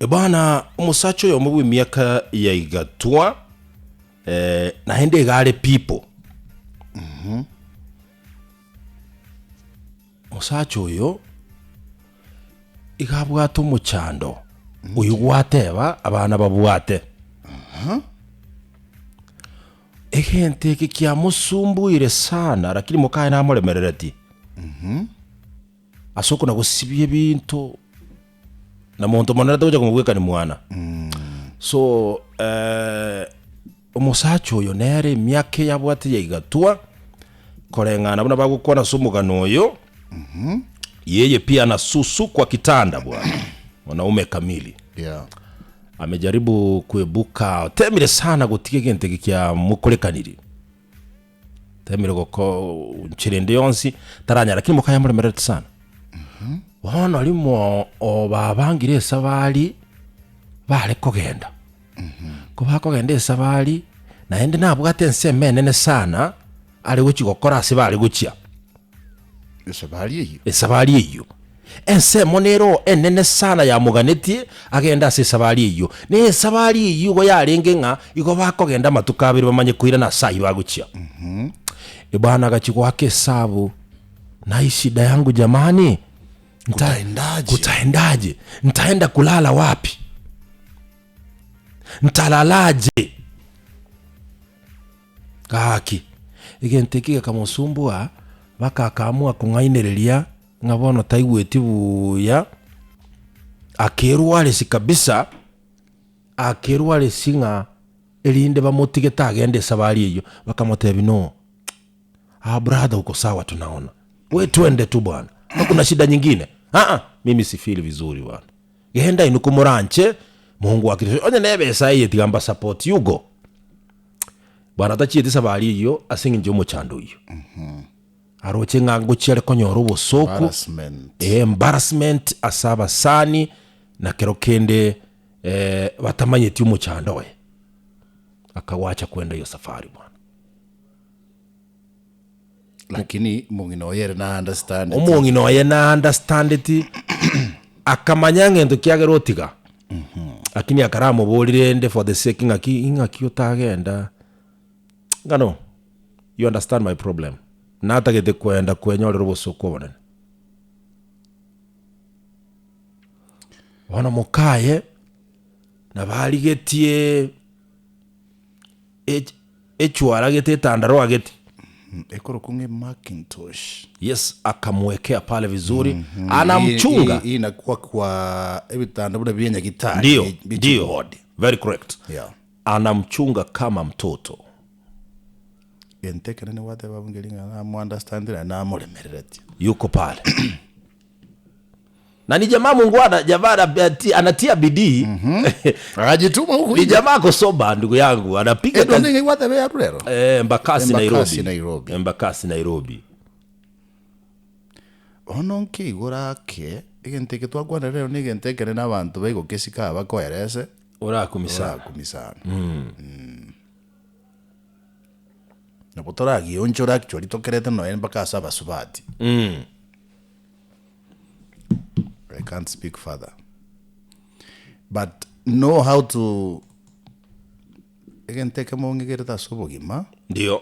Bwana umusacho yo mu miaka ya igatwa na hende gale people. Musacho yo igabwato muchando. Uyugwateba abana babwate. Egente kikia musumbuire sana lakini mukaye na mulemererati. Asoko na gusibye bintu na muntu monera toja kumubweka ni mwana. So umusacho yo nere myake yabwate yigatua korengana buna bagukora sumugano yo. Yeye pia na susu kwa kitanda bwana. Wanaume kamili. Amejaribu kuebuka temire sana gutike gente kikia mukorekaniri. Temire goko nchirende yonsi taranya lakini mukaya muremerete sana. Wana limo obabangire sabali bale kogenda. Kuba kogenda esabali na ende nabwate ensemenene sana ali gukigokora asibali gukia. Esabali iyo. Ense monero enene sana ya muganeti agenda se sabali iyo. Ne sabali iyo go yarengenga igo bakogenda matukabiri bamanye kuira na sayi bagukia. Ibana gachigwake sabu na ishida yangu jamani. Kutaendaje? Nitaenda kulala wapi? Ntalalaje? Kaki. Igentekika kama usumbua baka akamua kungainereria ngabono taigweti buya akeruwale sikabisa akeruwale singa elinde bamutige tagende sabali iyo bakamotebi no. Brother uko sawa tunaona. We twende tu bwana. Hakuna shida nyingine. Mimi sifili vizuri bwana. Genda inukumuranche Mungu akiri. Onye nebe sayi tigamba support you go. Bwana tachiye sabali iyo asingi njomo chando iyo. Aroche ngango chile konyoro bosoku. Embarrassment asaba sani na kerokende watamanye tiumo chando we. Akawacha kwenda hiyo safari bwana. Lakini mungino yere na understand it. Mungino yere na understand it. Akamanyanga ndo kiagerotiga. Lakini akaramo bolirende for the sake ngaki utagenda. Ngano. You understand my problem. Nata gete kwenda kwenyole robosoko bone. Wana mukaye na bali getie echwara gete tandaro ageti. Ekoro kunge Macintosh. Yes, akamwekea pale vizuri. Anamchunga. Hii inakuwa kwa ebitanda buna bienya gitari. Ndio. Very correct. Anamchunga kama mtoto. Genteke nene wate babungelinga na mu understand na mulemererati. Yuko pale. Na ni jamaa mungwana javara anatia bidii. Ajituma huko. Ni jamaa kosoba ndugu yangu anapiga kazi. Ndio wate be arurero. Mbakasi Nairobi. Mbakasi Nairobi. Ononke igorake igenteke twagwana rero ni genteke n'abantu bego kesika bakoerese urakumisana. Na potoragi onchora actually tokerete no en bakasa basubati. I can't speak further. But know how to again take a mongi gerta sobogima. Ndio.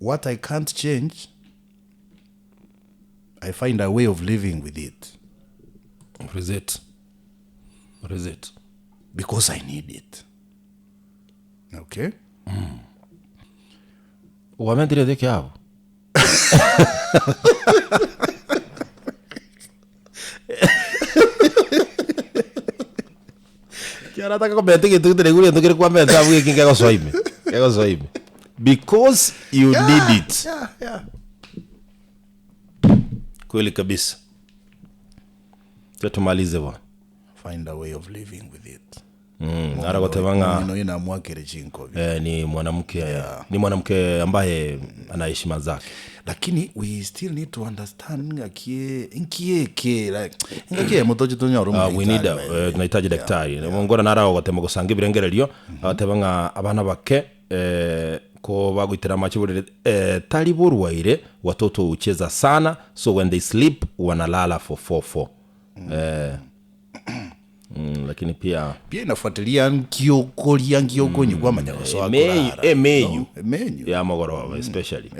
What I can't change, I find a way of living with it. What is it? Because I need it. Okay? Uwamendire deke hapo. Kiara taka kommente kitu tulegule ndokere kwa menta avuge kinga ko soime. Kego soime. Because you need it. Kweli kabisa. Tumalize bwana. Find a way of living with it. Ara gotebanga no ina mwakere chinko. Ni mwanamke ambaye ana heshima zake. Lakini we still need to understand nkieke motoje tonyoro we need tunahitaji daktari. Ngora nara gotema gusanga ibirengereryo abatebanga abana bake ko bagwitira machibure tali burwaire watoto ucheza sana so when they sleep wanalala for 4 lakini pia inafuatilia nkiokoria nkiokonyigwa manyagoso menyu menyu ya mogoroba especially